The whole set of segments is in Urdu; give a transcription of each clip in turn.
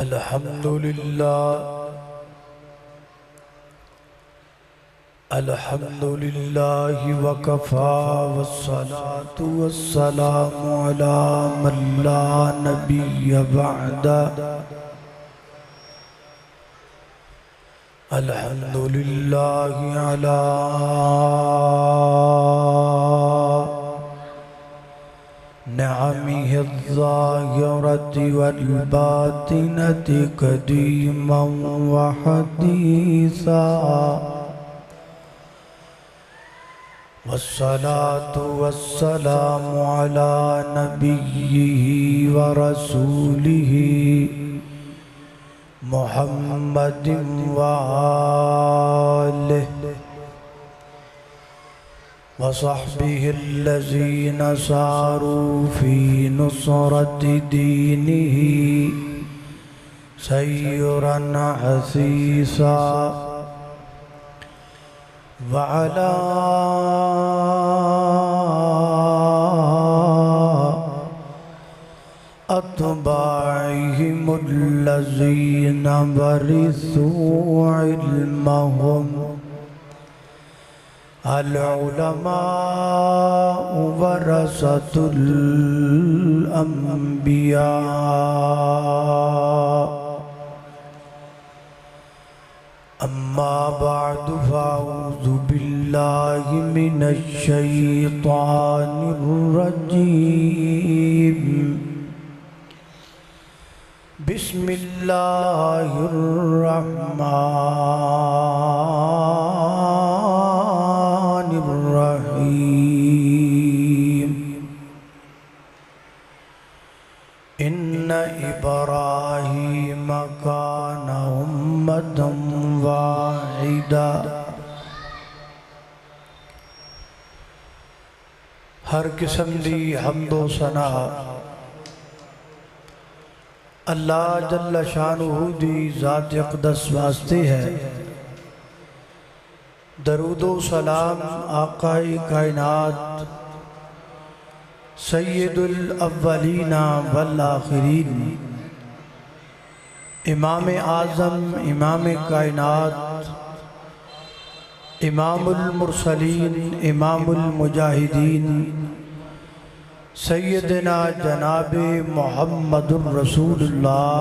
الحمدللہ وکفا والصلاة والسلام علی من لا نبی بعد الحمدللہ علی نعمه الظاهرة والباطنة قديما وحديثا والصلاة والسلام على نبيه ورسوله محمد وآله وصحبه الذين ساروا في نصرة دينه سيرا حثيثا وعلى أتباعهم الذين ورثوا علمهم العلماء ورثة الأنبياء أما بعد فأعوذ بالله من الشيطان الرجيم بسم الله الرحمن الرحيم إن إبراهيم كان أمة واحدة ہر قسم دی حمد و ثنا اللہ جل شانہ دی ذات اقدس واسطے ہے۔ درود و سلام آقا کائنات سید الاولین والآخرین امام اعظم امام کائنات امام المرسلین امام المجاہدین سیدنا جناب محمد رسول اللہ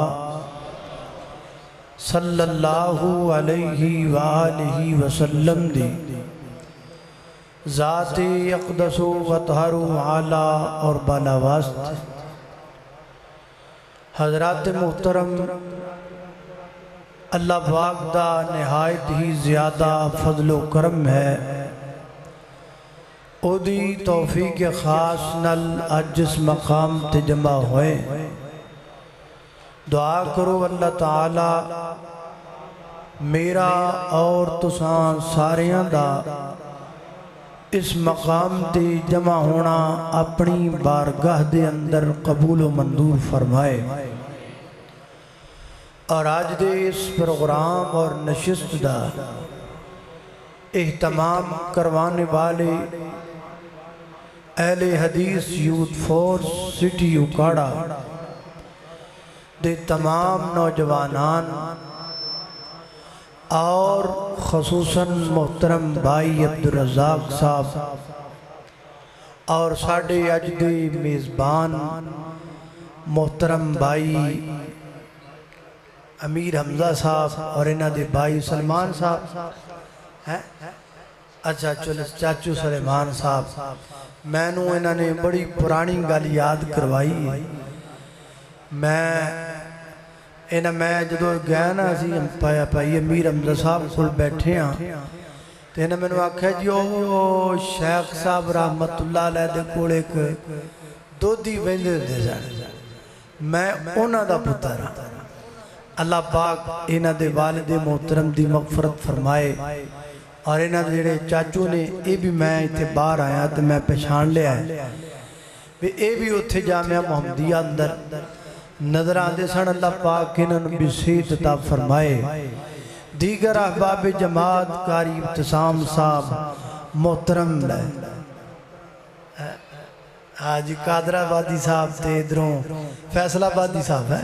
صلی اللہ علیہ وآلہ وسلم دی ذات اقدس و اطہر و اعلیٰ اور بالاواست حضرات محترم، اللہ پاک دا نہایت ہی زیادہ فضل و کرم ہے، او دی توفیق خاص نل آج جس مقام تے جمع ہوئے۔ دعا کرو اللہ تعالی میرا اور تساں ساریاں دا اس مقام تے جمع ہونا اپنی بارگاہ دے اندر قبول و منظور فرمائے، اور آج دے اس پروگرام اور نشست دا اہتمام کروانے والے اہل حدیث یوتھ فورس سٹی اکاڑا دے تمام نوجوانان اور خصوصاً محترم بھائی عبدالرزاق صاحب اور ساڑھے اج دے میزبان محترم بھائی امیر حمزہ صاحب اور انہاں دے بھائی سلمان صاحب اچھا چلو چاچو سلیمان صاحب، میں نو انہاں نے بڑی پرانی گل یاد کروائی ہے۔ میں جدو گیا نا اسی پائی امیر حمزہ صاحب کل بیٹھے ہیں تو انہاں میں نے آکھا جی او شیخ صاحب رحمت اللہ علیہ دے کوڑ ایک دو دی ویندے دے جانے، میں انہاں دا پتر ہاں۔ اللہ پاک انہاں دے والد محترم دی مغفرت فرمائے، اور انہاں دے چاچو نے اے بھی میں اتھے باہر آیا تو میں پہچان لے آئے اے بھی اتھے جامعہ محمدیہ اندر نظر آندے سن۔ اللہ پاک انہاں نے بھی صحت عطا فرمائے۔ دیگر احباب جماعت قاری ابتسام صاحب محترم حاجی قادر آبادی صاحب تے ادھروں فیصل آبادی صاحب ہے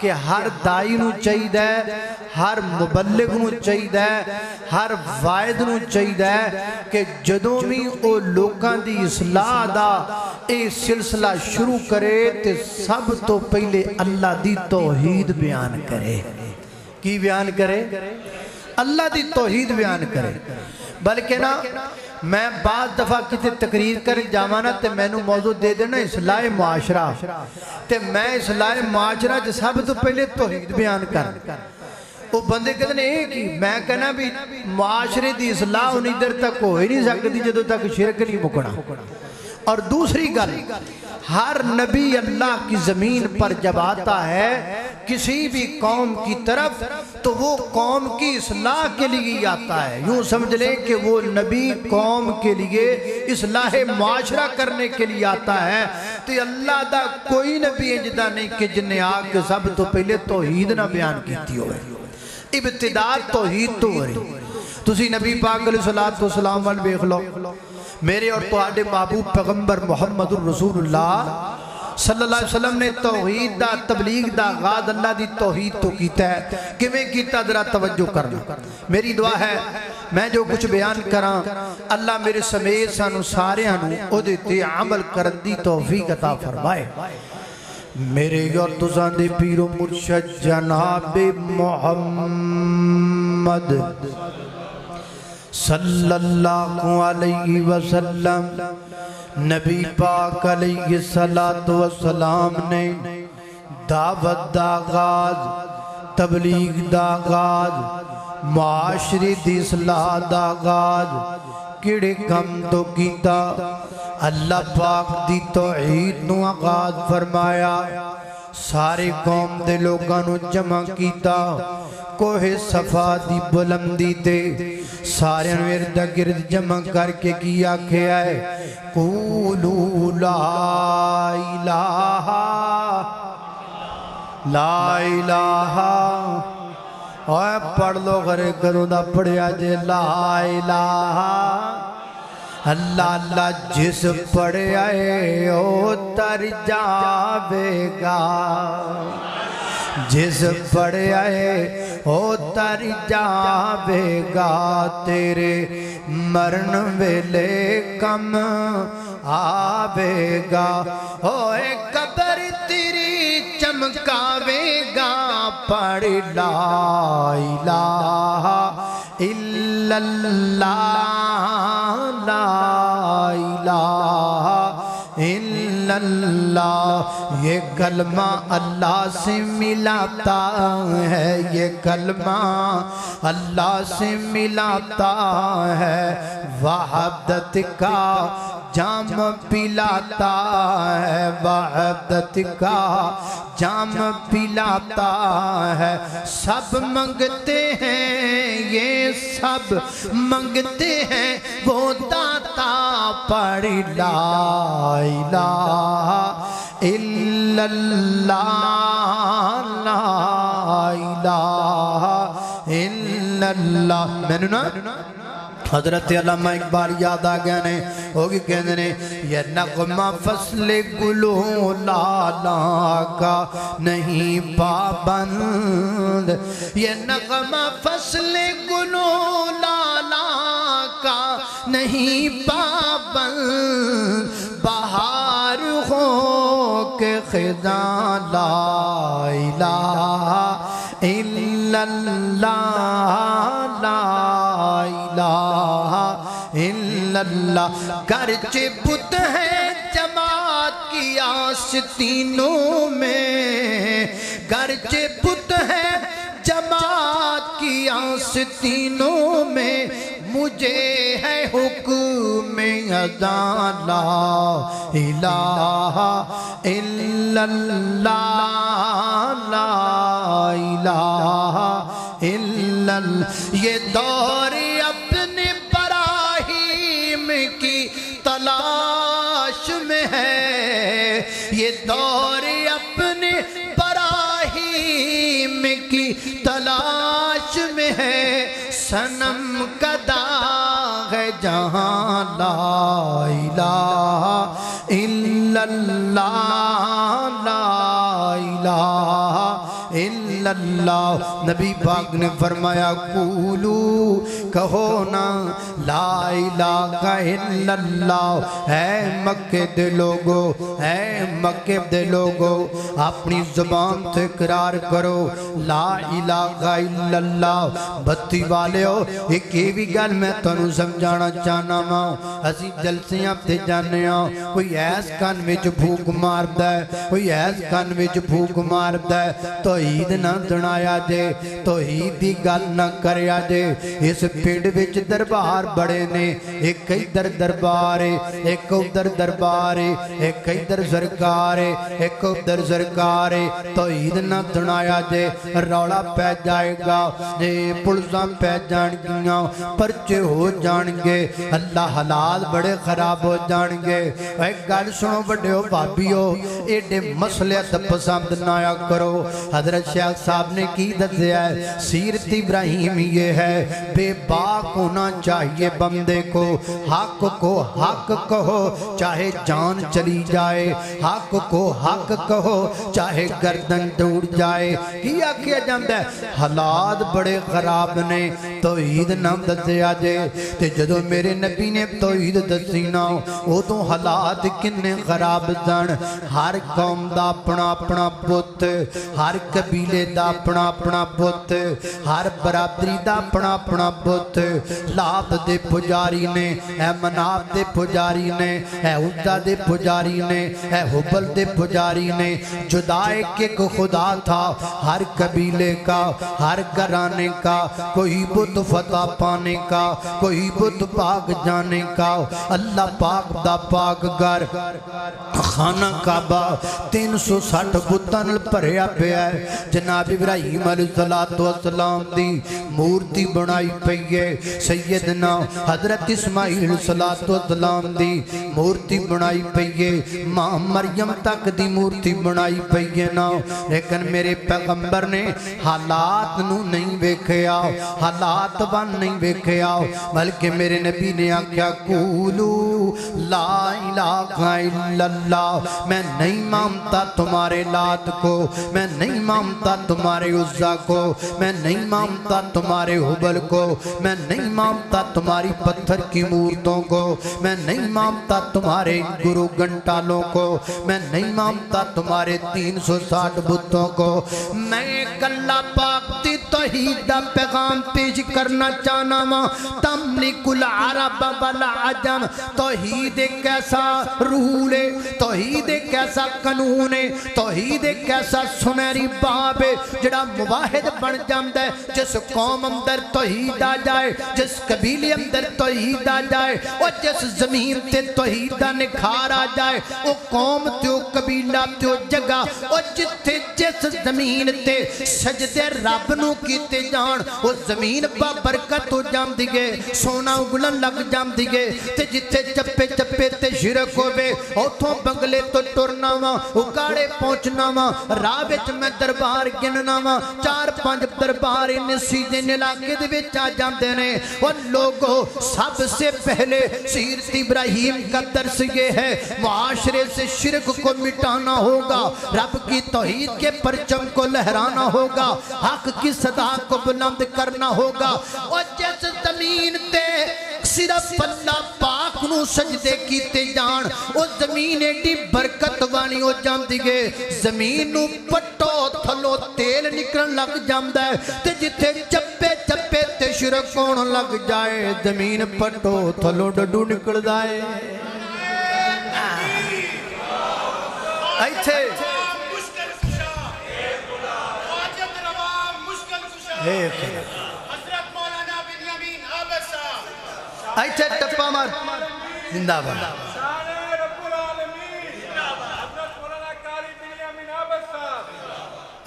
کہ ہر دائی نو چاہیے ہر مبلغ نو چاہیے ہر وائد نو چاہیے کہ جدوں بھی او لوکاں دی اصلاح دا اے سلسلہ شروع کرے تے سب تو پہلے اللہ دی توحید بیان کرے کی بیان کرے اللہ دی توحید بیان کرے بلکہ نا میں بعض دفعہ کسی تقریر کر جامانا تے میں نو موضوع دے دینا اصلاح معاشرہ تے میں اصلاح معاشرہ جو سب تو پہلے توحید بیان کر وہ بندے کہتے ہیں ایک ہی میں کہنا بھی معاشرے دی اصلاح انہی در تک ہو ہی نہیں سکتی جدو تک شرک نہیں مکنا اور دوسری گل ہر نبی اللہ کی زمین پر جب آتا ہے کسی بھی قوم کی طرف تو وہ قوم کی اصلاح کے لیے آتا ہے یوں سمجھ لیں کہ وہ نبی قوم کے لیے اصلاح معاشرہ کرنے کے لیے آتا ہے تو اللہ دا کوئی نبی اجدہ نہیں کہ جنہیں آگ سب تو پہلے توحید نہ بیان کیتی ہوئے ابتداء توحید تو ہو رہی تسی نبی پاک علیہ السلام وال بیخ لو میرے اور تواڈے محبوب پیغمبر محمد الرسول اللہ صلی اللہ علیہ وسلم نے توحید دا تبلیغ دا آغاز اللہ دی توحید تو کیتا ہے کہ میں کیتا ذرا توجہ کرنا میری دعا ہے میں جو کچھ بیان کراں اللہ میرے سمیت سانو سارے ہنو او دیتے عمل کرن دی توفیق عطا فرمائے میرے اور تزان دے پیر و مرشد جناب محمد صلی اللہ علیہ وسلم نبی پاک علیہ السلام نے دعوت دا آغاز تبلیغ دا آغاز معاشری دی اصلاح دا آغاز کڑے کم تو کیتا اللہ پاک دی توحید نو آغاز فرمایا سارے قوم دے لوگاں نو جمع کیتا کوہ صفا دی بلندی تے سارے ارد گرد جمع کر کے کیا کیا ہے قولوا لا الہ لا الہ اوہ پڑھ لو غرے کرو دا پڑھیا جے لا الہ اللہ اللہ جس پڑھے آئے او تر جاوے گا جس پڑھے آئے او تر جاوے گا تیرے مرن ویلے کم آوے گا اوے قبر تیری چمکاوے گا پڑھ لا الہ الا اللہ لا الہ الا اللہ یہ کلمہ اللہ سے ملاتا ہے یہ کلمہ اللہ سے ملاتا ہے وحدت کا جام پلاتا ہے وحدت کا جام پلاتا ہے سب منگتے ہیں یہ سب منگتے ہیں وہ داتا پڑھ لا الہ الا اللہ لا الہ الا اللہ میں نے نا حضرت علامہ اقبال یاد آگیا نے ہوگی کہنے نے یہ نغمہ فصل گلوں لالا کا نہیں پابند یہ نغمہ فصل گلوں لالا کا نہیں پابند بہار ہو کے خزاں لا الہ الا اللہ لا الہ الا اللہ گرچہ بت ہے جماعت کی آستینوں میں گرچہ بت ہے جماعت کی آستینوں میں مجھے ہے حکم اذاں لا الہ الا اللہ لا الہ الا اللہ یہ دور اپنے براہیم کی تلاش میں ہے یہ دور اپنے براہیم کی تلاش میں ہے صنم کا داغ ہے جہاں لا الہ الا اللہ لا الہ الا اللہ، نبی پاک نے فرمایا قولو کہو نا لا الہ الا اللہ۔ اے مکے دے لوگو، اے مکے دے لوگو، اپنی زبان سے اقرار کرو لا الہ الا اللہ۔ بتی والے ہو ایک بھی گل میں تنوں سمجھانا چاہنا ماں، اسی جلسیاں تے جانے ہاں، کوئی ایس کان وچ بھوک مار دے، کوئی ایس کان وچ بھوک مار دے، توحید نہ دنایا جے، توحید دی گل نہ کریا جے۔ اس پنڈ وچ دربار بڑے نے، ایک ادھر دربار ہے، ایک ادھر دربار ہے، ایک ادھر سرکار ہے، ایک ادھر سرکار ہے۔ توحید نہ دنایا جے، رولا پہ جائے گا، پلزاں پہ جان گیاں، پرچے ہو جان گے، اللہ حالات بڑے خراب ہو جان گے۔ ایک گل سنو بڑے ہو بھابی ہو، ایڈے مسئلے پسند نہ کرو۔ حضرت شیخ صاحب نے کی دسیا ہے سیرت ابراہیم یہ ہے، بے باک ہونا چاہیے بندے کو، حق کو حق کہو چاہے جان چلی جائے، حق کو حق کہو چاہے گردن ٹوٹ جائے۔ کیا کیا جاندہ ہے حالات بڑے خراب نے، توحید نہ دسیا جے، تے جدو میرے نبی نے توحید دسی نا وہ تو حالات کنے خراب سن۔ ہر قوم دا اپنا اپنا بت، ہر قبیلے دا اپنا اپنا بت، ہر برادری دا اپنا اپنا بت۔ لات دے پجاری نے، اے مناف دے پجاری نے، اے عزا دے پجاری نے، اے حبل دے پجاری نے، جدا ایک خدا تھا ہر قبیلے کا، ہر گھرانے کا، کوئی بت فتح پانے کا، کوئی بت پاک جانے کا۔ اللہ پاک دا پاک گھر خانہ کعبہ 360 بتان پریا پیا ہے۔ جناب ابراہیم علیہ السلام دی مورتی بنائی پئیے، سیدنا حضرت اسماعیل علیہ السلام دی مورتی بنائی پئیے، ماں مریم تک دی مورتی بنائی پئیے نا۔ لیکن میرے پیغمبر نے حالات نو نہیں ویکھیا، حالات بن نہیں ویکھیا، بلکہ میرے نبی نے آکھیا قولو لا الہ الا اللہ۔ میں نہیں مانتا تمہارے لات کو، میں نہیں مانتا تمہارے عزا کو، میں نہیں مانتا تمہارے حبل کو، میں نہیں مانتا تمہاری پتھر کی مورتوں کو، میں نہیں مانتا تمہارے گرو گھنٹالوں کو، میں نہیں مانتا تمہارے 360 بتوں کو۔ میں ایک اللہ پاک دی توحید دا پیغام پیش کرنا چاہنا ماں، تملک العرب والعجم۔ توحید ایک ایسا رول ہے، توحید ایک ایسا قانون ہے، توحید ایک ایسا سنہری باب ہے جڑا مواحد بن جاندہ ہے۔ جس قوم اندر توحید آ جائے، جس قبیلے اندر توحید آ جائے، اور جس زمین تے توحید دا نکھار آ جائے، وہ قوم تے وہ قبیلہ تے وہ جگہ، اور جتے جس زمین تے سجدے رب نو کیتے جان، وہ زمین با برکت ہو جام دیگے، سونا اگلن لگ جام دیگے۔ تے جتے چپے چپے تے شرک ہوئے، اوتھوں بنگلے تو ٹرنا وا، اکاڑے پہنچنا وا، رابچ میں دربار گننا وا، 4-5 دربار نسیجن علاقے دے وچ آ جاندے نے۔ اور لوگوں سب سے پہلے سیرت ابراہیم کا درس یہ ہے، معاشرے سے شرک کو مٹانا ہوگا، رب کی توحید کے پرچم کو لہرانا ہوگا، حق کی صدا کو بلند کرنا ہوگا۔ اور جس زمین تے صرف اللہ پاک نو سجدے کیتے جان، او زمین ایڈی برکت وانی ہو جاندی گے، زمین نو پٹو تھلو تیل نکلن لگ جاندہ ہے، تے جتے چپے چپے تے شرک کون لگ جائے، زمین پٹو تھلو ڈڈو نکل جائے۔ ایتھے ایتھے ٹپا مار زندہ بار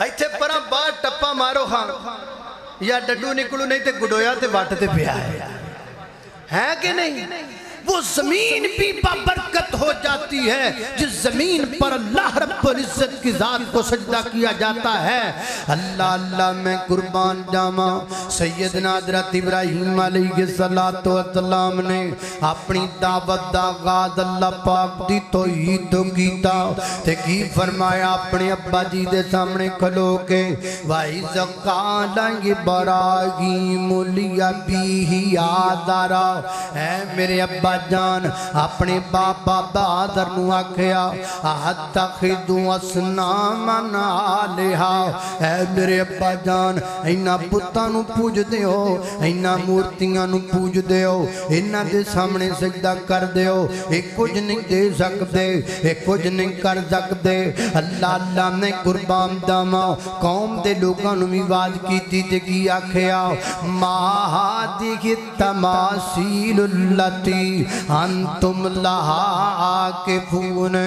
ایتھے پرا بار ٹپا مارو ہاں، یا ڈڈو نکلو نہیں تے گڈویا تے واٹ تے پیا ہے کہ نہیں؟ وہ زمین بھی بابرکت ہو جاتی ہے جس زمین پر اللہ رب العزت کی ذات کو سجدہ کیا جاتا ہے۔ اللہ اللہ میں قربان جاما سیدنا حضرت ابراہیم علیہ السلام نے اپنی دعوت دا آغاز اللہ پاک دی توحید تو کیتا تے کی فرمایا اپنے ابا جی دے سامنے کھلو کے وَإِذْ قَالَ إِبْرَاهِيمُ لِأَبِيهِ آزَرَ، اے میرے ابا جان اپنے باپا آزر نو آکھیا اَتَّخِذُ أَصْنَامًا آلِهَةً، اے میرے ابا جان اینا بتاں نو پوج دے ہو، اینا مورتیاں نو پوج دے ہو، اینا دے سامنے سجدہ کر دے ہو، ایک کچھ نہیں دے سکتے، ایک کچھ نہیں کر سکتے۔ اللہ اللہ نے قربان داما قوم دے لوگاں نو آواز کیتی تے کی آکھیا ما هذه التماثيل التي انتم لها عاكفون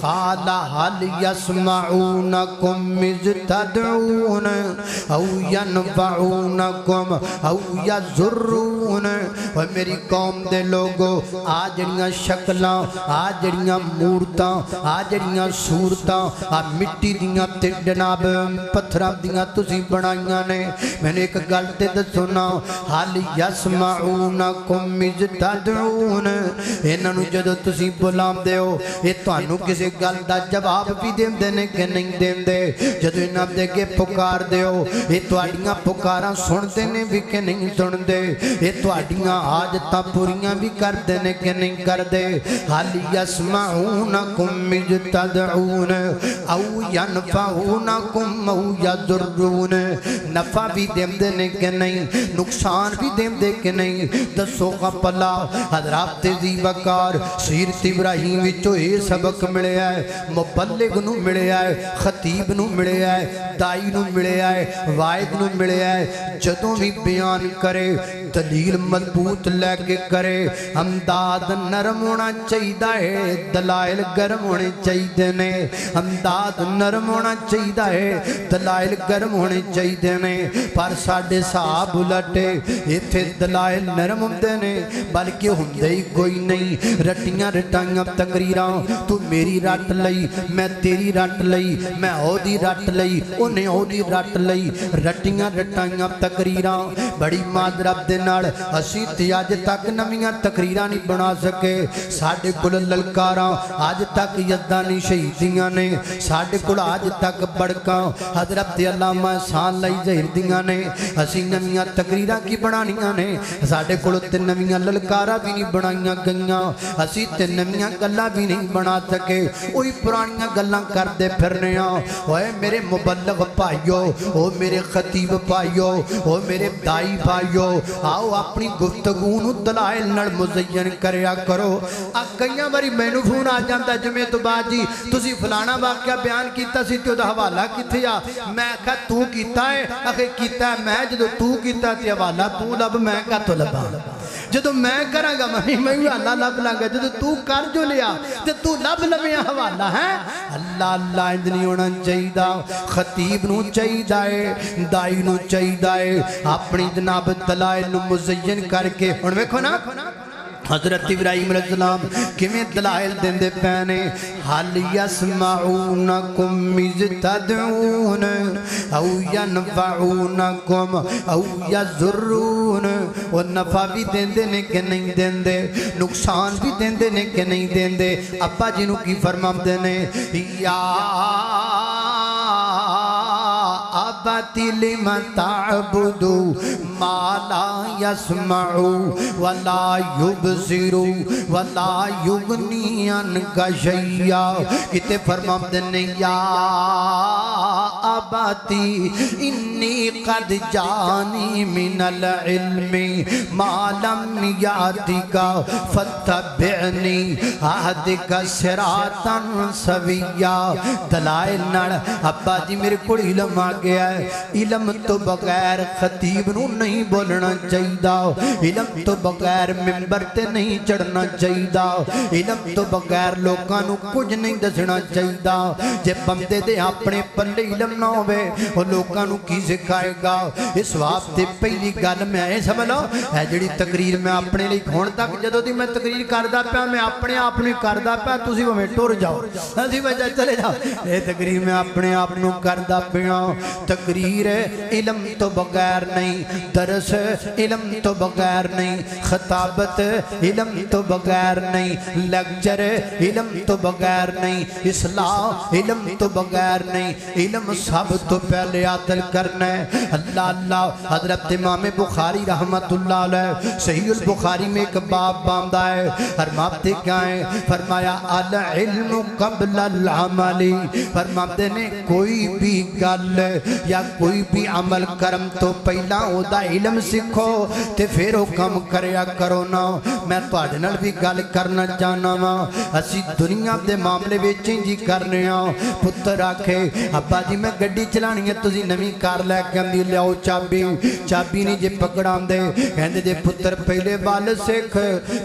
قال هل يسمعونكم اذ تدعون او ينفعونكم او يضرون۔ اور میری قوم دے لوگو آج جڑیاں شکلاں، آج جڑیاں مورتاں، آج جڑیاں صورتاں، آج مٹی دیاں تے جناب پتھراں دیاں تسی بنائیاں نے، میں نے ایک گلتے دے سنا حال یسمعونکم اذ تدعون، انہاں نو جدو تسی بلام دے ہو یہ توانو کسی گل دا جواب بھی دیں دینے کہ نہیں دیں دے، جدو انہاں دے کے پکار دے ہو یہ توانیاں پکاراں سن دینے بھی کہ نہیں سن دے، یہ توانیاں آجتاں پوریاں بھی کر دینے کہ نہیں کر دے۔ حال یسمعونکم اذ تدعون او ینفعونکم او یضرون، نفع بھی دیں دینے کہ نہیں، نقصان بھی دیں دے کہ نہیں، دسو کا پلا حضرات ذی وقار سیرت ابراہیم وچو اے سبق ملے آئے، مبلغ نو ملے آئے، خطیب نو ملے آئے، دائی نو ملے آئے، وائد نو ملے آئے، جدوں بھی بیان کرے دلیل مضبوط لے کے کرے، امداد نرم ہونا چاہیدہ ہے، دلائل گرم ہونے چاہیدے نے، امداد نرم ہونا چاہیدہ ہے، دلائل گرم ہونے چاہیدے نے، پر ساڑھے صاحب لٹے ایتھے دلائل نرم ہوندے نے بلکہ ہوندے ہی کوئی نہیں، رٹیاں رٹائیاں تقریراں، تو میری رٹ لئی میں تیری رٹ لئی، میں او دی رٹ لئی انہیں او دی رٹ لئی، رٹیاں رٹائیاں تقریراں بڑی معذرت دے نال اسی تے آج تک نمیاں تقریراں نہیں بنا سکے، ساڑھے کل للکاراں آج تک یزدانی شہیدیاں نے، ساڑھے کل آج تک بڑکاں حضرت علامہ احسان لائی زہر دیاں نے، اسی نمیاں تقریراں کی بنانیاں نے، ساڑھے کل تے نمیاں للکارہ بھی نہیں بنائیاں گئیاں، اسی تے نمیاں گلہ بھی نہیں بنا سکے، اوہی پرانیاں گلہ کر دے پھرنے آؤ۔ اوہ میرے مبلغ پائیو، اوہ میرے خطیب پائیو، اوہ میرے دائی پائیو، آؤ اپنی گفتگون دلائل نڑ مزین کریا کرو۔ کئیاں باری مینو فون آ جانتا جمعہ تو باجی تسی فلانا واقعہ بیان کیتا سی تو دا حوالہ کتھے آ، میں کہا تو کیتا ہے، اگر کیتا ہے میں جدو تو کیتا تی حوالہ تو لب میں کہا تو لبا، جدو میں کرا گا میں حوالہ لب لگا، جدو تو کر جو لیا تو لب لبیا حوالہ ہے۔ اللہ اللہ اندنی ہونا چاہیدہ، خطیب نو چاہیدہ ہے، دائی نو چاہیدہ ہے، اپنی جناب دلائل نو مزین کر کے انہوں میں نا حضرت ابراہیم علیہ السلام کمیں دلائل دن دے پہنے حال یسمعونکم اذ تدعون او ینفعونکم او یضرون، وہ نفع بھی دن دے کہ نہیں دن دے، نقصان بھی دن دے کہ نہیں دن دے۔ ابا جنہوں کی فرمام دینے یا ابتی لم تعبدو ما لا یسمعو ولا یبصرو ولا یغنی عنک شیئا، کتے فرمام دینے یا ابتی انی قد جانی من العلم ما لم یاتک فتبعنی اہدک صراطا سویا۔ دلائل نڑ ابا جی میرے کوڑ علم آ گیا ہے، علم تو بغیر خطیب نو نہیں بولنا چاہیدا، علم تو بغیر منبر تے نہیں چڑھنا چاہیدا، علم تو بغیر لوکاں نو کچھ نہیں دسنا چاہیدا۔ جے بندے دے اپنے پلے علم نہ ہوئے وہ لوکاں نو کی سکھائے گا؟ اس واسطے پہلی گل میں اے سمجھ لو ہے جڑی تقریر میں اپنے لئی ہن تک جدوں دی میں تقریر کردا پیا میں اپنے آپ نوں کردا پیا، تسی بھویں ٹر جاؤ اسی وجہ چلے جاؤ، اے تقریر میں اپنے آپ نوں کردا پیا۔ تقریر علم تو بغیر نہیں، درس علم تو بغیر نہیں، خطابت علم تو بغیر نہیں، لیکچر علم تو بغیر نہیں، اصلاح علم تو بغیر نہیں، علم سب تو پہلے عادل کرنا ہے۔ اللہ اللہ حضرت امام بخاری رحمت اللہ علیہ صحیح البخاری میں ایک باب باندھا ہے، فرماتے کیا ہیں؟ فرمایا العلم قبل العمل، فرماتے نے کوئی بھی گل یا کوئی بھی عمل کرم تو پہلا او دا علم سکھو تے پھر او کم کریا کرو نا۔ میں تواڈے نال بھی گل کرنا چاہنا وا، اسی دنیا دے معاملے وچ جی کرنے ہاں، پتر آکھے ابا جی میں گڈی چلانی ہے تسی نویں کار لے کے آندی لیاؤ چابی، چابی نہیں جے پکڑاندے، کہندے جے پتر پہلے بال سکھ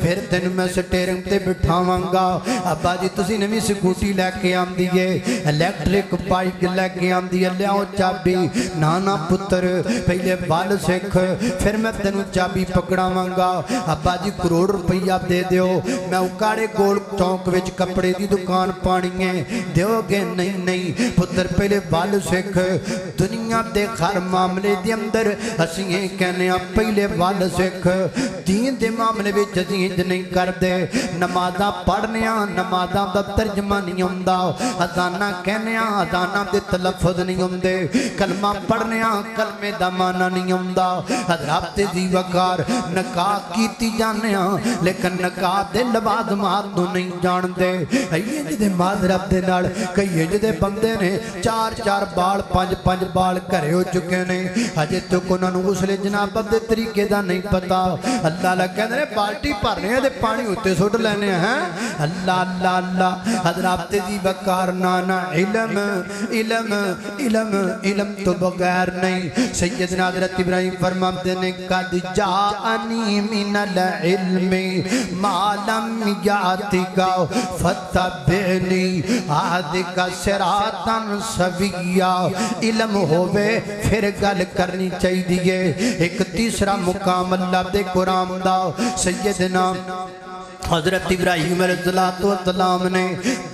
پھر تینوں میں سٹیرنگ تے بٹھاواں گا۔ ابا جی تسی نویں سکوٹی لے کے آندی ہے، الیکٹرک بائک لے کے آندی ہے، لیاؤ چابی، نانا پتر پہلے بال سکھ پھر میں تینوں چابی پکڑاواں گا۔ ابا جی کروڑ روپیہ دے دیو، میں اکاڑے گول چوک وچ کپڑے دی دکان پانی ہے، دیو گے نہیں نہیں پتر پہلے بال سکھ۔ دنیا دے ہر معاملے دے اندر اسی یہ کہنے ہیں پہلے بال سکھ، دین دے معاملے وچ اسی انج نہیں کر دے، نمازاں پڑھنے ہیں نمازاں دا ترجمہ نہیں ہوندا، اذاناں کہنے ہیں اذاناں دے تلفظ نہیں ہوندے، کلمہ پڑھنے ہیں کلمے دا معنی نہیں ہوندا۔ حضرات دی وقار نکاح کیتی جانے ہیں لیکن نکاح دے لوازمات نو نہیں جان دے، انج دے معذرت دے نال کئی انج دے بندے نے چار چار بال پانچ پانچ بال گھرے ہو چکے نے، ہجے تک انہاں نوں غسل جنابت دے طریقے دا نہیں پتا۔ اللہ اللہ کہندے نے بالٹی بھرنے تے پانی اوتے سٹ لینے ہیں، اللہ اللہ اللہ حضرات دی وقار نانا علم علم علم علم تو بغیر نہیں۔ سیدنا حضرت ابراہیم فرماتے نے قد جاءنی من العلم ما لم یاتک فتبعنی اهدک صراطا سویا۔ علم ہوئے پھر گل کرنی چاہیے۔ ایک تیسرا مقام اللہ دے قرآن دا سیدنا حضرت ابراہیم علیہ السلام نے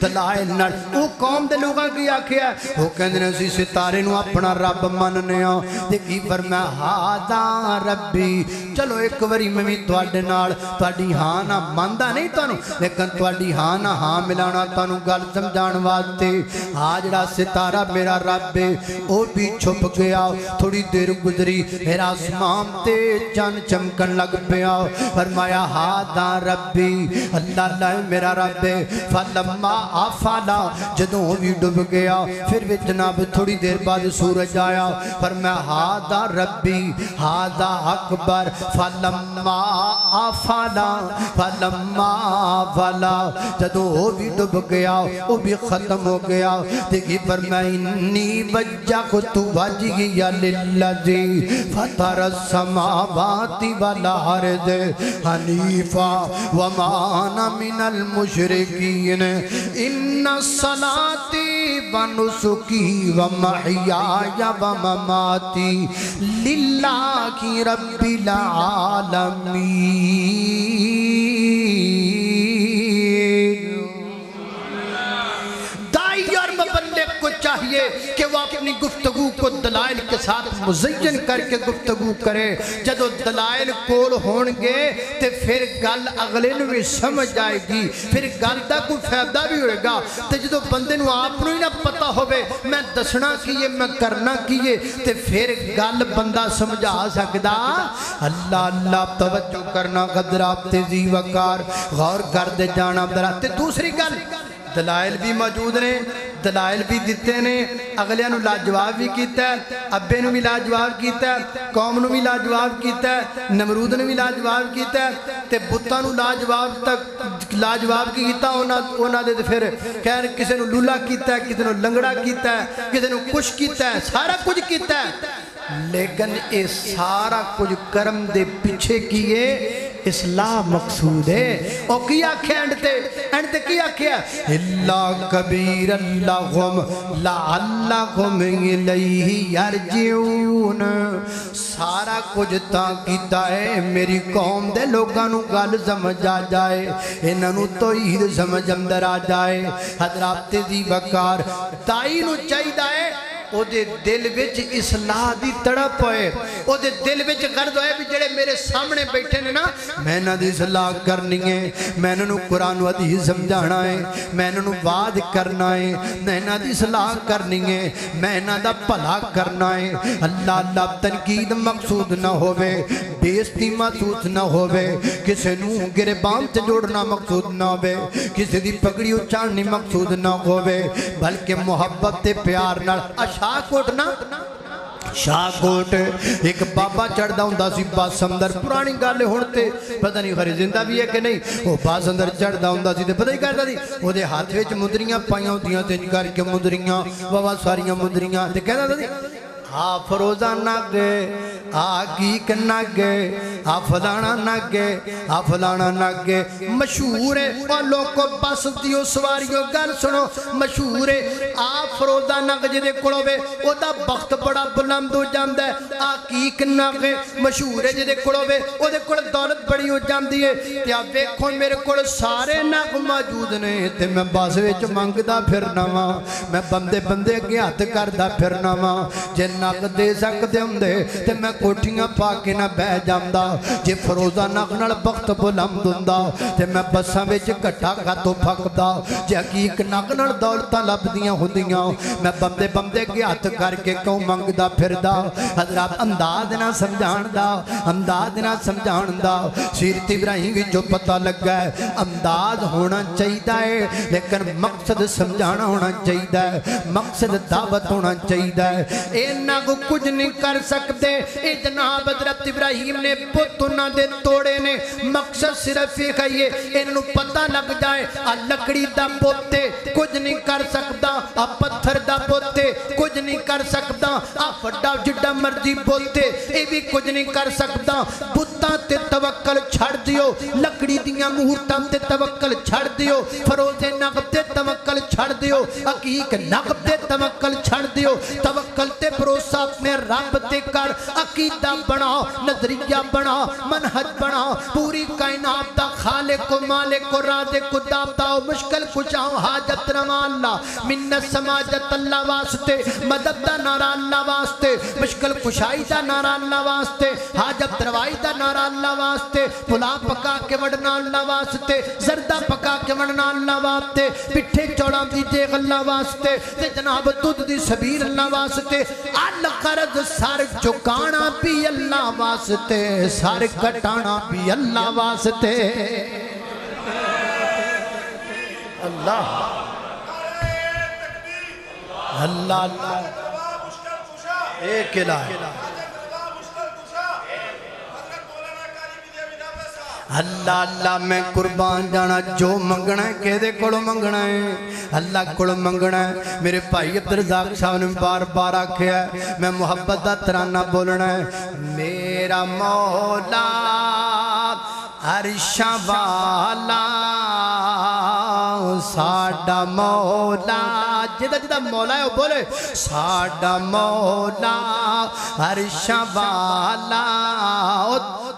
دلائل نال او قوم دے لوگاں کی آکھیا وہ کہندے نے اسی ستارے نو اپنا رب مننے ہاں تے کی فرمایا ہاذا ربی، چلو ایک واری میں بھی تواڈے نال تواڈی ہاں نہ ماندا نہیں تانوں لیکن تواڈی ہاں نہ ہاں ملانا تانوں گل سمجھان واسطے۔ آ جڑا ستارہ میرا رب ہے او بھی چھپ گیا، تھوڑی دیر گزری پھر آسمان تے چند چمکن لگ پیا، فرمایا ہاذا ربی، اللہ اللہ میرا رب ہے۔ فلما آفالا جدوں بھی ڈب گیا پھر بھی جناب تھوڑی دیر بعد سورج آیا، فرمایا ہاذا ربی ہاذا اکبر۔ فلما آفالا فلما آفالا جدوں بھی ڈب گیا وہ بھی ختم ہو گیا، دیکھی فرمایا انی وجہت وجہی للذی فطر السماوات والارض حنیفا وما انا من المشرکین ان صلاتی ونسکی ومحیای ومماتی للہ رب العالمین۔ داعی اور مبلغ کو چاہیے کہ وہ اپنی گفتگو کو دلائل کے ساتھ مزین کر کے گفتگو کرے، جدو دلائل کول ہونگے تے پھر گل اگلے نو بھی سمجھ آئے گی، پھر گل دا کوئی فائدہ بھی ہوئے گا۔ تے جدو بندے نو آپ نو ہی نہ پتا ہوئے میں دسنا کیے میں کرنا کیے تے پھر گل بندہ سمجھا سکدا۔ اللہ اللہ توجہ کرنا قدرات تیزی وقار غور کر دے جانا درات۔ دوسری گل دلائل بھی موجود نے، دلائل بھی دیتے نے اگلیاں نو لاجواب بھی کیتا ہے ابے نو بھی لاجواب کیتا ہے قوم نو بھی لاجواب کیتا ہے نمرود نے بھی لاجواب کیتا ہے تے بتاں نو لاجواب کیتا اونا دے پھر خیر کسے نو لولا کیتا ہے کسے نو لنگڑا کیتا ہے کسے نو کش کیتا ہے سارا کچھ کیتا ہے لیکن اے سارا کچھ کرم دے پیچھے کیے اصلاح مقصود ہے او کیا کھے انڈ تے کیا کیا اللہ کبیر اللہم لعلہم الیہ یرجعون سارا کچھ تاں کیتا ہے میری قوم دے لوگاں نو گل سمجھ آ جائے انہاں نو توحید سمجھ اندر آ جائے حضرات دی وقار دائی نو چاہیدا ہے او دے دل وچ اصلاح دی تڑپ ہوئے او دے دل وچ غرض ہوئے بھی جڑے میرے سامنے بیٹھے نے نا میں نہ دی اصلاح کرنی ہے میں نہ قرآن و حدیث سمجھانا ہے میں نہ وعد کرنا ہے میں نہ دی اصلاح کرنی ہے میں نہ دا بھلا کرنا ہے اللہ اللہ تنقید مقصود نہ ہوئے بےزتی محسوس نہ ہوئے کسے نو گربان تے جوڑنا مقصود نہ ہوئے کسے دی پگڑی اچھاننی مقصود نہ ہوئے بلکہ محبت تے پیار نہ شاہ کوٹ ایک بابا چڑھدا ہوندا سی باس اندر پرانی گل ہونتے پتہ نہیں خری زندہ بھی ہے کہ نہیں وہ باس اندر چڑھدا ہوندا سی تے پتہ ہی کردا سی او دے ہاتھ وچ مندریاں پائیاں ہوندیاں تے کر کے مندریاں واہ ساریاں مندریاں تے کہدا سی فروزہ نگے گیک نگے فلانا نگے فلانا نگے مشہور ہے والوں کو بس دیو سواریوں گل سنو مشہور ہے فروزہ نگ جدے کڑوے او دا بخت بڑا بلند ہو جاندہ ہے گیک نگے مشہور ہے جدے کڑوے او دے کڑ دولت بڑی ہو جاندی ہے تے آپ ویکھو میرے کڑ سارے نگ موجود نے تے میں باس وچ منگدا پھرنا وا میں بندے اگے ہاتھ کردا پھرنا وا جن نگ دے سکتے ہوں دے تے میں کوٹھیاں پا کے نہ بہ جامدہ جے فروزہ نگ نال بخت بلند ہوندا تے میں بساں وچ گھٹا کھاتو پھکدا جے حقیق نگ نال دولتاں لبدیاں ہوندیاں میں بندے کے ہاتھ کر کے کیوں منگدا پھردا حضرات انداز نہ سمجھان دا سیرت ابراہیم جو پتہ لگا ہے انداز ہونا چاہیدہ ہے لیکن مقصد سمجھانا ہونا چاہیدہ ہے مقصد دعوت ہونا چاہیدہ ہے اے نگ کچھ نہیں کر سکتے اے جناب حضرت ابراہیم نے پتنا دے توڑے نے مقصد صرف ایک ہے انہوں پتہ لگ جائے لکڑی دا پوتے کچھ نہیں کر سکتا پتھر دا پوتے کچھ نہیں کر سکتا فڑا جڑا مرضی پوتے اے بھی کچھ نہیں کر سکتا بتاں تے توکل چھڑ دیو لکڑی دیاں مہورتاں تے توکل چھڑ دیو فروز نگ تے توکل چھڑ دیو حقیق نگ تے توکل چھڑ دیو توکل تے بھروسہ اپنے رب تے کر عقیدہ بنا نظریہ بنا منہج بنا پوری کائنات دا خالق و مالک و رازق و دابتا و مشکل کچھاؤں حاجت روا اللہ منت سماجت اللہ واسطے مدد دا نارا اللہ واسطے مشکل کچھائی دا نارا اللہ واسطے حاجت روائی دا نارا اللہ واسطے پلا پکا کے وڑنا اللہ واسطے زردہ پکا کے وڑنا اللہ واسطے پٹھے چوڑا دی دیغ اللہ واسطے جناب دودھ دی سبیر اللہ واسطے الغرض سر چکانا بھی اللہ واسطے سر کٹانا بھی اللہ واسطے اللہ اللہ ایک الہ اللہ اللہ میں قربان جانا جو منگنا ہے کہ دے کڑو منگنا ہے اللہ کڑو منگنا ہے میرے بھائی عبدالرزاق صاحب نے بار بار آکھیا ہے میں محبت دا ترانہ بولنا ہے میرا مولا عرش والا ساڈا مولا جدہ مولا ہے وہ بولے ساڈا مولا عرش والا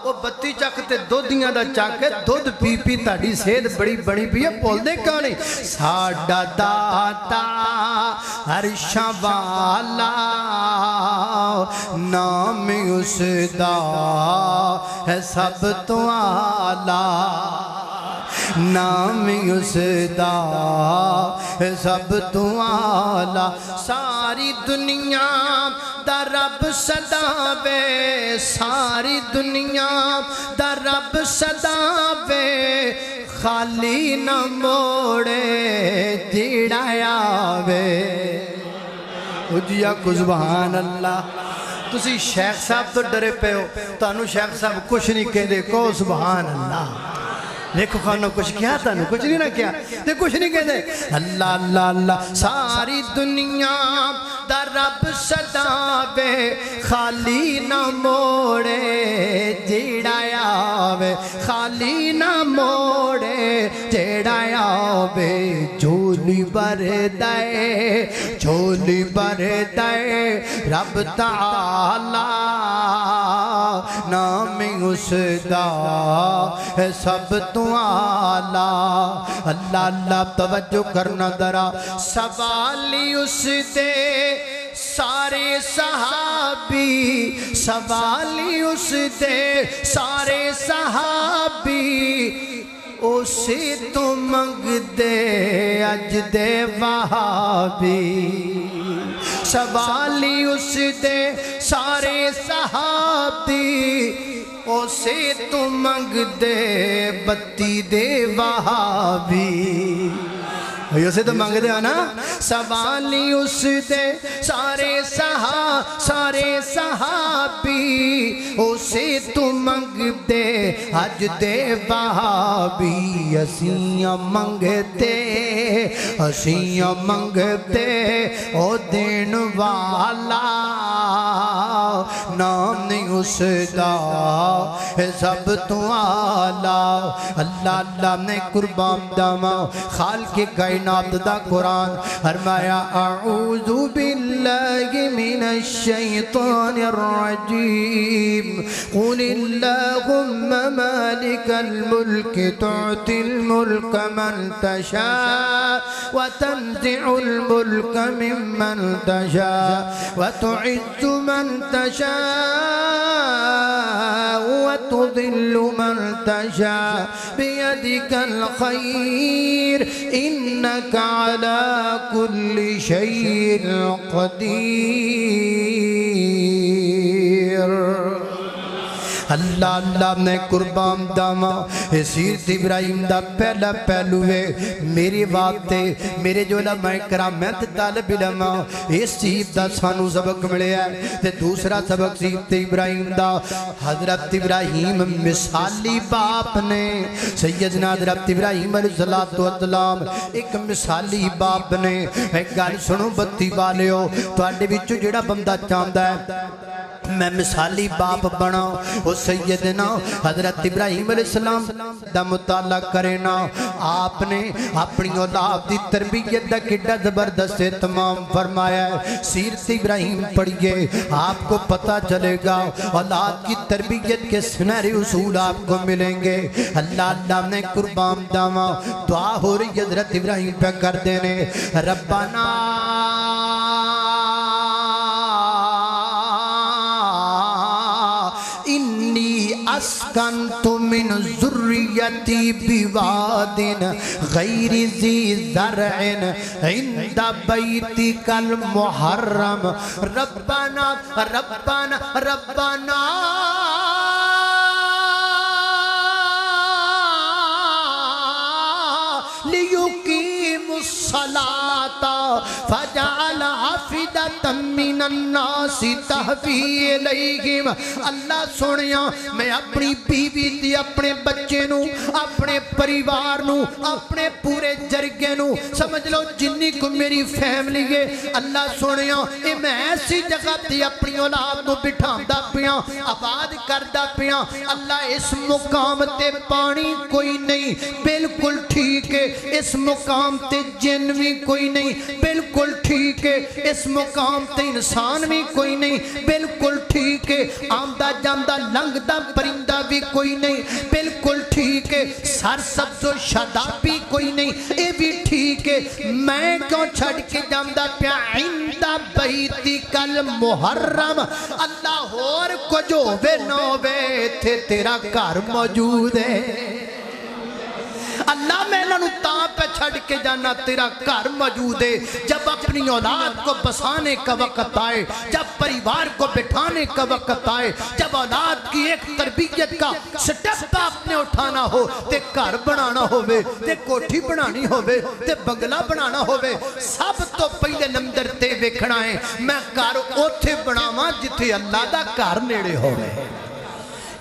وہ بتی چاکتے دودھیاں دا چاکے دودھ پی پی تاڑی سید بڑی بڑی بھی ہے بول دے کیوں نہیں ساڈا داتا عرش والا نام اس دا ہے سب تو آلہ نام اس دا ہے سب تو آلہ ساری دنیا دا رب صدا بے ساری دنیا دا رب صدا بے خالی نہ موڑے جیڑا آوے اجیا کو سبحان اللہ تسی شیخ صاحب تو ڈرے پہ ہو تانو شیخ صاحب کچھ نہیں کہہ دے کو سبحان اللہ دیکھو خانو کچھ کیا تانو کچھ نہیں نہ کیا دیکھ کچھ نہیں کہہ دے اللہ اللہ اللہ ساری دنیا دا رب صدابے خالی نہ موڑے جیڑا آوے خالی نہ موڑے جیڑا آوے جھولی بر دے رب تعالی نام اس دا ہے سب تو آلہ اللہ اللہ توجہ کرنا درا سوالی اس دے سارے صحابی سوالی اس دے سارے صحابی اسے تو منگ دے اج دے وہابی سوالی اس دے سارے صحابی اسے تو منگ دے بتی دے وہابی اسے تو منگ دے نا سوالی اس دے سارے صحابی اسے تو منگ دے اج دے وہابی اسیاں منگتے او دین والا نام نہیں اس دا ہے سب تو آلہ اللہ اللہ نے قربان داما خالق کائنات دا قرآن فرمایا اعوذ باللہ من الشیطان الرجیم قل اللہم مالک الملک تعطی الملک من تشاء وتنزع الملک ممن تشاء وتعز من تشاء وتضل من تشاء بيدك الخير إنك على كل شيء قدير اللہ اللہ میں قربان داما سیرت ابراہیم دا پہلا پہلو ہے میری واسطے میرے جو علماء کرام میں طالب علماء اس چیز دا سانو سبق ملے ہے تے دوسرا سبق سیرت ابراہیم دا حضرت ابراہیم مثالی باپ نے سیدنا حضرت ابراہیم علیہ السلام ایک مثالی باپ نے ایک گل سنو بتی والے ہو تواڈے وچوں جڑا بندہ چاہندا ہے میں مثالی باپ بنا وہ سیدنا حضرت ابراہیم علیہ السلام دا مطالعہ کرنا آپ نے اپنی اولاد دی تربیت دا کڈا زبردست تمام فرمایا ہے سیرت ابراہیم پڑھئے آپ کو پتہ چلے گا اولاد کی تربیت کے سنہرے اصول آپ کو ملیں گے اللہ اللہ نے قربان داما دعا ہو رہی حضرت ابراہیم پہ کر دینے ربنا اسکنت من ذریتی بواد غیر ذی زرع عند بیتک المحرم ربنا ربنا ربنا لیقیموا الصلاة فجعل عفدة من الناس تہوی الیہم اللہ سنیا میں اپنی بیوی دی اپنے بچے نو اپنے پریوار نو اپنے پورے جرگے نو سمجھ لو جنی کو میری فیملی ہے اللہ سنیا اے میں ایسی جگہ دی اپنی اولاد نو بٹھاندا پیاں آباد کردا پیاں اللہ اس مقام تے پانی کوئی نہیں بالکل ٹھیک ہے اس مقام تے جن بھی کوئی نہیں بالکل ٹھیک ہے اس مقام تے انسان بھی کوئی نہیں بالکل ٹھیک ہے آمدہ جامدہ لنگدہ پرندہ بھی کوئی نہیں بالکل ٹھیک ہے سر سبز و شاداب بھی کوئی نہیں اے بھی ٹھیک ہے میں کیوں چھڑ کے جامدہ پیا عندہ بیتک المحرم اللہ اور کو جو بے نو بے تھے تیرا گھر موجود ہے اللہ میں لنو تاں پہ چھڑ کے جانا تیرا گھر موجود ہے جب اپنی اولاد کو بسانے کا وقت آئے جب پریوار کو بٹھانے کا وقت آئے جب اولاد کی ایک تربیت کا سٹیپ آپ نے اٹھانا ہو تے گھر بنانا ہوئے تے کوٹھی بنانی ہوئے تے بنگلہ بنانا ہوئے سب تو پہلے نمبر تے ویکھنا ہے میں گھر اوتھے بناواں جتھے اللہ دا گھر نیڑے ہوئے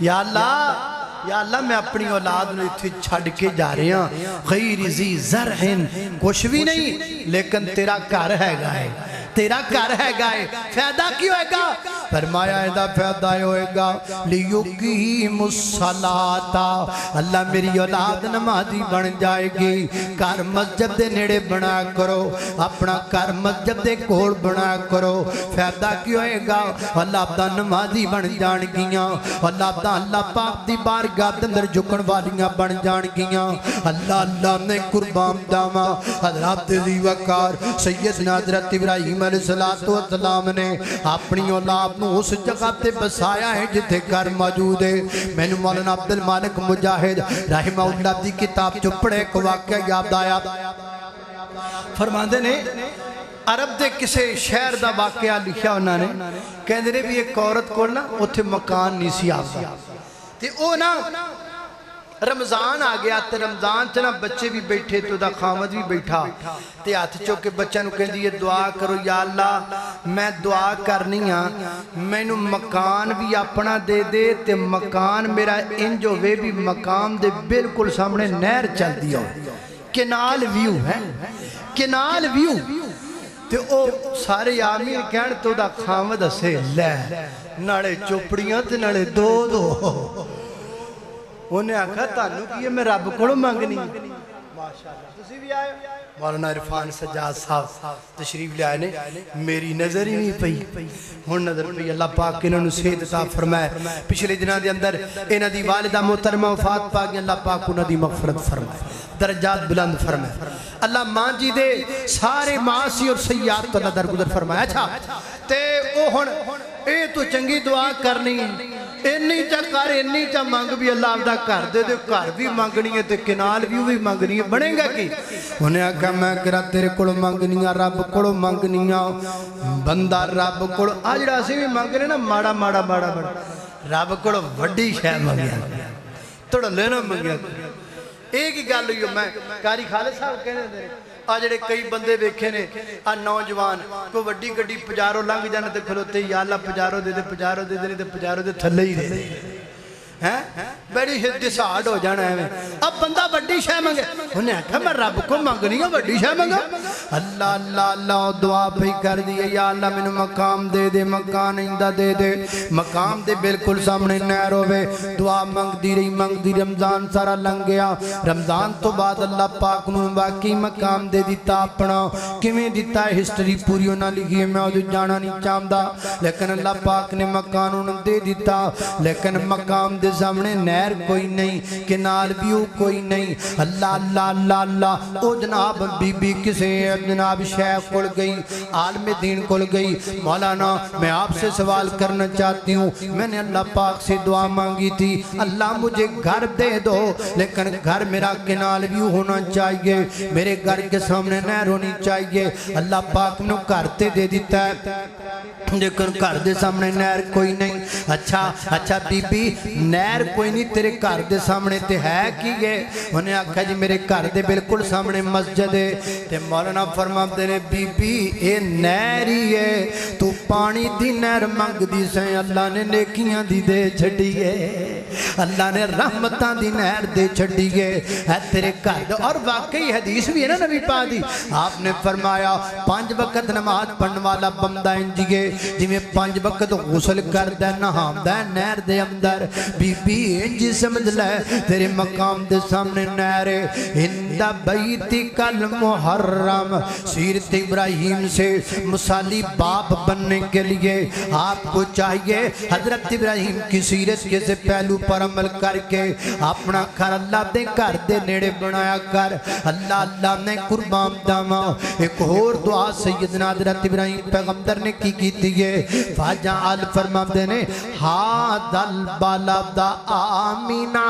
یا اللہ میں اپنی اولاد نے تھی چھڑ کے جا رہے ہیں غیر ذی زرعن کچھ بھی نہیں لیکن تیرا گھر ہے گائے تیرا گھر ہے گائے فائدہ کی ہوئے گا فرمایا ایدہ فائدہ ہوئے گا لیقیم الصلاة اللہ میری اولاد نمازی بن جائے گی گھر مسجد دے نیڑے بنا کرو اپنا گھر مسجد دے کول بنا کرو فائدہ کی ہوئے گا اللہ عبدہ نمازی بن جان گیاں اللہ پاک دی بارگاہ اندر جھکن والیاں بن جان گیاں اللہ نے قربان داما حضرات ذی وقار سیدنا حضرت ابراہیم علیہ السلام نے اپنی اولاد نو اس جگہ تے بسایا ہے جتے گھر موجود ہے میں نے مولانا عبد المالک مجاہد رحمہ اللہ دی کتاب جو پڑھے کو واقعہ یاد آیا فرماندے نے عرب دے کسے شہر دا واقعہ لکھیا انہوں نے کہندے نے بھی ایک عورت کو نا اتھے مکان نہیں سی آگا تے او نا رمضان آ گیا تے رمضان چنا بچے بھی بیٹھے تو دا خامد بھی بیٹھا تے ہاتھ چوکے بچہ نو کہندی یہ دعا کرو یا اللہ میں دعا کرنی ہاں میں نو مکان بھی اپنا دے دے تے مکان میرا انج ہوئے بھی مقام دے بالکل سامنے نہر چل دیا کنال ویو ہے کنال ویو تے او سارے آمین کہن تو دا خامد اسے لے ناڑے چوپڑیاں تے ناڑے دو انہیں آکھا تانو کیے میں رب کو مانگنی ماشاءاللہ تسی بھی آئے مولانا عرفان سجاد صاحب تشریف لے آئے نے میری نظر ہی نہیں پئی ہن نظر پئی اللہ پاک انہوں نے صحت عطا فرمائے پچھلے دنوں دے اندر انہاں دی والدہ محترمہ وفات پا گئی اللہ پاک انہاں دی مغفرت فرمائے درجات بلند فرمائے اللہ ماں جی دے سارے معاصی اور سیئات تو اللہ درگزر فرمائے اچھا تے او ہن اے تو چنگی دعا کرنی انہی چا کر انہی چا مانگ بھی اللہ عبدہ کر دے دے کر بھی مانگنی ہے تے کنال بھی مانگنی ہے بڑھیں گا کی انہیں آکھا میں کرا تیرے کڑو مانگنی ہے رب کڑو مانگنی ہے بندہ رب کڑو آج راسی بھی مانگنے نا ماڑا ماڑا ماڑا ماڑا رب کڑو وڈی شہ مانگیا توڑا لینا مانگیا ایک ہی گل ہوئی میں کاری خالد صاحب کہنے دے آجڑے کئی بندے بیکھے نے نوجوان کو وڈی گڈی پجارو لنگ جانے تے کھلوتے یا اللہ پجارو دے دے پجارو دے دے پجارو دے تھلے ہی دے دے بڑی حدثاٹ ہو جانا ہے اب بندہ وڈی شہ مانگے انہیں آکھا میں رب کو مانگنی ہے وڈی شہ مانگا اللہ دعا پہ کر دیئے یا اللہ میں نے مقام دے دے مکان اندہ دے دے مقام دے بالکل سامنے نہر ہوئے دعا مانگ دی رمضان سارا لنگ گیا رمضان تو بعد اللہ پاک نے واقعی مقام دے دیتا اپنا کمیں دیتا ہے ہسٹری پوری ہونا لکھی ہے میں آدھو جانا نہیں چاہمدہ لیکن اللہ پاک نے مکان انہوں دے دیتا لیکن مقام دے سامنے نہر کوئی نہیں کنال بیو کوئی نہیں اللہ او جناب بی بی کسے جناب شیخ کھل گئی عالم دین کھل گئی مولانا میں آپ سے سوال کرنا چاہتی ہوں میں نے اللہ پاک سے دعا مانگی تھی اللہ مجھے گھر دے دو لیکن گھر میرا کنال بیو ہونا چاہیے میرے گھر کے سامنے نہر ہونی چاہیے اللہ پاک نے گھرتے دے دیتا ہے لیکن گھر دے سامنے نہر کوئی نہیں اچھا بی بی نہر کوئی نہیں تیرے گھر دے سامنے تے ہے کی گئے انہیں آکھا جی میرے گھر دے بالکل سامنے مسجد ہے تے مولانا فرما دینے بی بی اے نہر ہی ہے تو پانی دی نہر مانگ دی سے اللہ نے نیکیاں دی دے چھڑی ہے اللہ نے رحمتاں دی نہر دے چھڑی ہے اے تیرے گھر دے اور واقعی حدیث بھی ہے نا نبی پاک دی آپ نے فرمایا 5 وقت نماز پڑھن والا بندہ انجیے جی میں 5 وقت غسل کر دے نہام دے نہر دے اندر بی بی انجی سمجھ لے تیرے مقام دے سامنے نہر اندہ بیتی کل محرم سیرت ابراہیم سے مثالی باپ بننے کے لیے آپ کو چاہیے حضرت ابراہیم کی سیرت کے سے پہلو پر عمل کر کے اپنا گھر اللہ دے گھر دے نیڑے بنایا کر اللہ نے قربان داما ایک اور دعا سیدنا حضرت ابراہیم پیغمبر نے کی دیئے فاجعل فرما دینے ہاد البلد آمینہ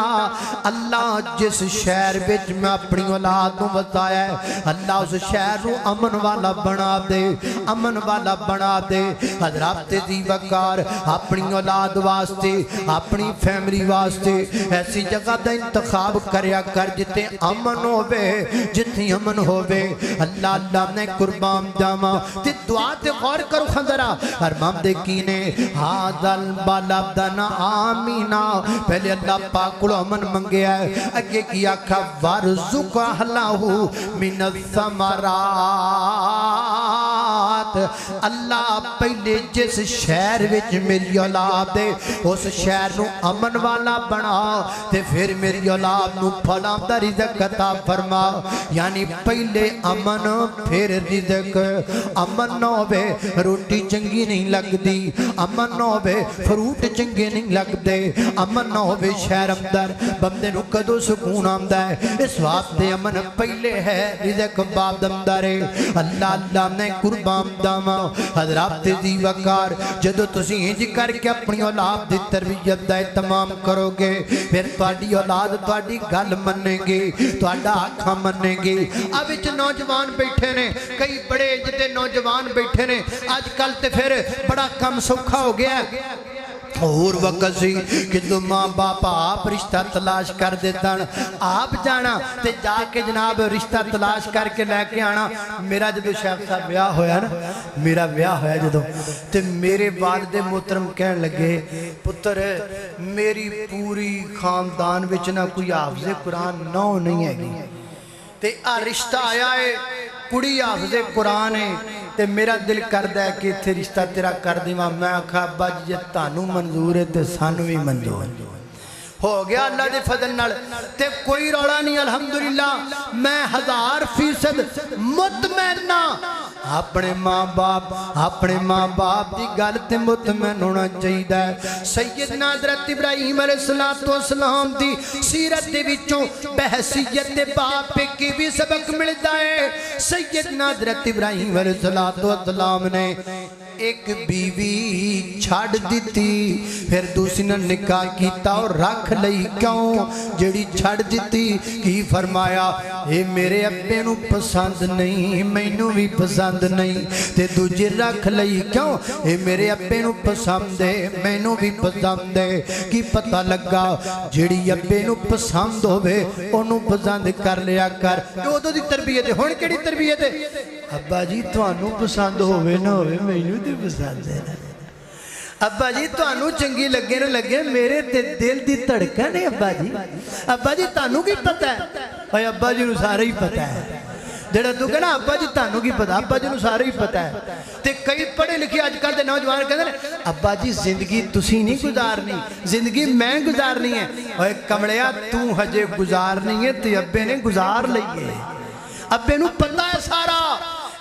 اللہ جس شہر بچ میں اپنی اولاد کو بتایا ہے اللہ اس شہر شہر نو امن والا بنا دے امن والا بنا دے حضرات دی وقار اپنی اولاد واسطے اپنی فیملی واسطے ایسی جگہ دا انتخاب کریا کر جتے امن ہووے جتنی امن ہووے اللہ اللہ نے قربان جاما تے دعا تے غور کرو خندرہ ارمام دیکھینے حاضل بالابدن آمینہ پہلے اللہ پاک کو امن منگیا ہے اگے کیا کھا وارزق اہلہو من الثمرات اللہ پہلے جس شہر وچ میری اولاد دے اس شہر نو امن والا بنا تے پھر میری اولاد نو پھلاں دا رزق عطا فرما یعنی پہلے امن پھر رزق امن نہ ہوے روٹی چنگی نہیں لگ دی امن نہ ہوے فروٹ چنگے نہیں لگ دے امن نہ ہوے شہر اندر بندے نو کدو سکون آمدا ہے اس واسطے امن پہلے ہے رزق بعد اندر ہے اللہ اللہ نے قربان داما حضرات دی وقار جدو تسی انج کر کے اپنی اولاد دی تربیت دا اہتمام کرو گے پھر تواڈی اولاد تواڈی گل مننے گی تواڈا آکھاں مننے گی اب وچ نوجوان بیٹھے نے کئی بڑے جتے نوجوان بیٹھے نے آج کل تے پھر بڑا کم سوکھا ہو گیا ہے اور وقت سی کہ تو ماں باپ آپ رشتہ تلاش کر دیتا آپ جانا تے جا کے جناب رشتہ تلاش کر کے لے کے آنا میرا جدو شیخ صاحب بیاہ ہویا نا میرا بیاہ ہویا جدو تے میرے والد محترم کہن لگے پتر میری پوری خاندان وچ نہ کوئی حافظ قرآن نو نہیں ہے گی تے رشتہ آیا ہے کڑی حافظ قرآن ہے تے میرا دل کردہ ہے کہ تھے رشتہ تیرا کر دیما میں آکھا ابا جی تانو منظور ہے تے سانو بھی منظور ہو گیا اللہ دے فضل نال تے کوئی روڑا نہیں الحمدللہ میں 1000% مطمئنہ اپنے ماں باپ دی گل تے مطمئن ہونا چاہیے ہے سیدنا حضرت ابراہیم علیہ السلام دی سیرت دے وچوں بحثیت باپ کی بھی سبق ملتا ہے سیدنا حضرت ابراہیم علیہ السلام نے ایک بیوی چھاڑ دیتی پھر دوسری نے نکاح کیتا اور رکھ لئی کیوں جڑی چھاڑ دیتی کی فرمایا اے میرے ابے نو پسند نہیں مینوں بھی پسند نہیں تے دوجی رکھ لئی کیوں اے میرے ابے نو پسند ہے مینوں بھی پسند ہے کی پتہ لگا جڑی ابے نو پسند ہوے اونوں پسند کر لیا کر اودوں دی تربیت ہے ہن کیڑی تربیت ہے ابا جی تانوں پسند ہوے نہ ہوے مینوں تے پسند ہے ابا جی تانوں چنگی لگے نہ لگے میرے تے دل دی دھڑکن ہے ابا جی تانوں کی پتہ ہے اوے ابا جی نوں سارا ہی پتہ ہے جڑا تو کہنا ابا جی تانوں کی پتہ ابا جی نوں سارا ہی پتہ ہے تے کئی پڑھے لکھے اج کل دے نوجوان کہندے نے ابا جی زندگی تسی نہیں گزارنی زندگی میں گزارنی ہے اوے کمڑیا تو ہجے گزارنی ہے تے ابے نے گزار لئی ہے ابے نوں پتہ ہے سارا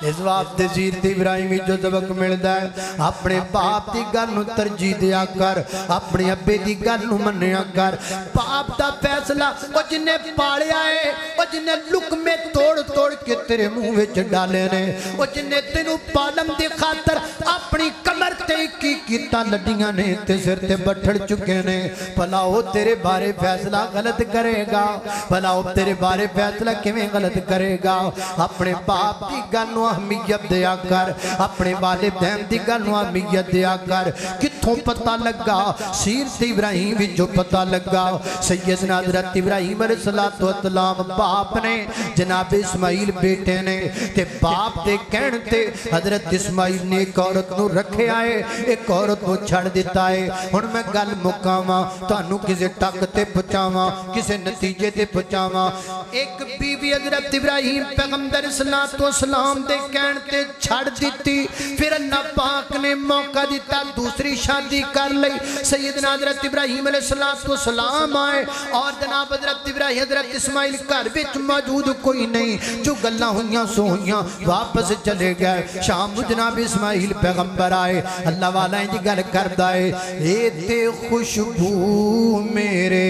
اس واسطے سیرت ابراہیمی جو سبق ملتا ہے اپنے باپ دی گل نو ترجیح دیا کر اپنے ابے دی گل نو منیا کر باپ دا فیصلہ وہ جنہیں پالیا ہے وہ جنہیں لقمے توڑ کے تیرے منہ وچ ڈالے نے وہ جنہیں تینوں پالن دی خاطر اپنی کمر تے کی کیتا لڈیاں نے تے سر تے بٹھڑ چکے نے بھلا وہ تیرے بارے فیصلہ غلط کرے گا بھلا وہ تیرے بارے فیصلہ کیویں غلط کرے گا اپنے باپ دی گل نو اہمیت دیا کر اپنے والدین دی گل نو اہمیت دیا کر کتھوں پتہ لگا سیرت ابراہیم بھی جو پتہ لگا سیدنا حضرت ابراہیم علیہ السلام باپ نے جناب اسماعیل بیٹے نے تے باپ دے کہن تے حضرت اسماعیل نے ایک عورت نو رکھے آئے ایک عورت نو چھڑ دیتا ہے ہن میں گل مکاواں تانوں کسے ٹک تے پہنچاواں کسے نتیجے تے پہنچاواں ایک بیوی حضرت ابراہیم پیغمبر السلام دے کہن تے چھڑ دیتی پھر اللہ پاک نے موقع دیتا دوسری شادی کر لئی سیدنا حضرت ابراہیم علیہ السلام آئے اور جناب حضرت ابراہیم حضرت اسماعیل گھر وچ موجود کوئی نہیں جو گلاں ہویاں سو ہویاں واپس چلے گئے شام جناب اسماعیل پیغمبر آئے اللہ والا انج گل کردا ہے اے تے خوشبو میرے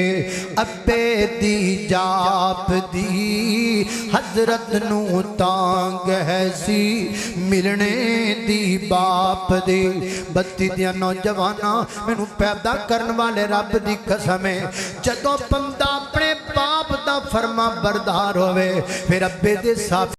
ابے دی جاپ دی حضرت نو تانگ ہے سی ملنے دی باپ دی بتی دیا نوجوانا مینوں پیدا کرن والے رب دی قسم ہے جدوں بندہ اپنے باپ دا فرما بردار ہوئے پھر ابے دے ساتھ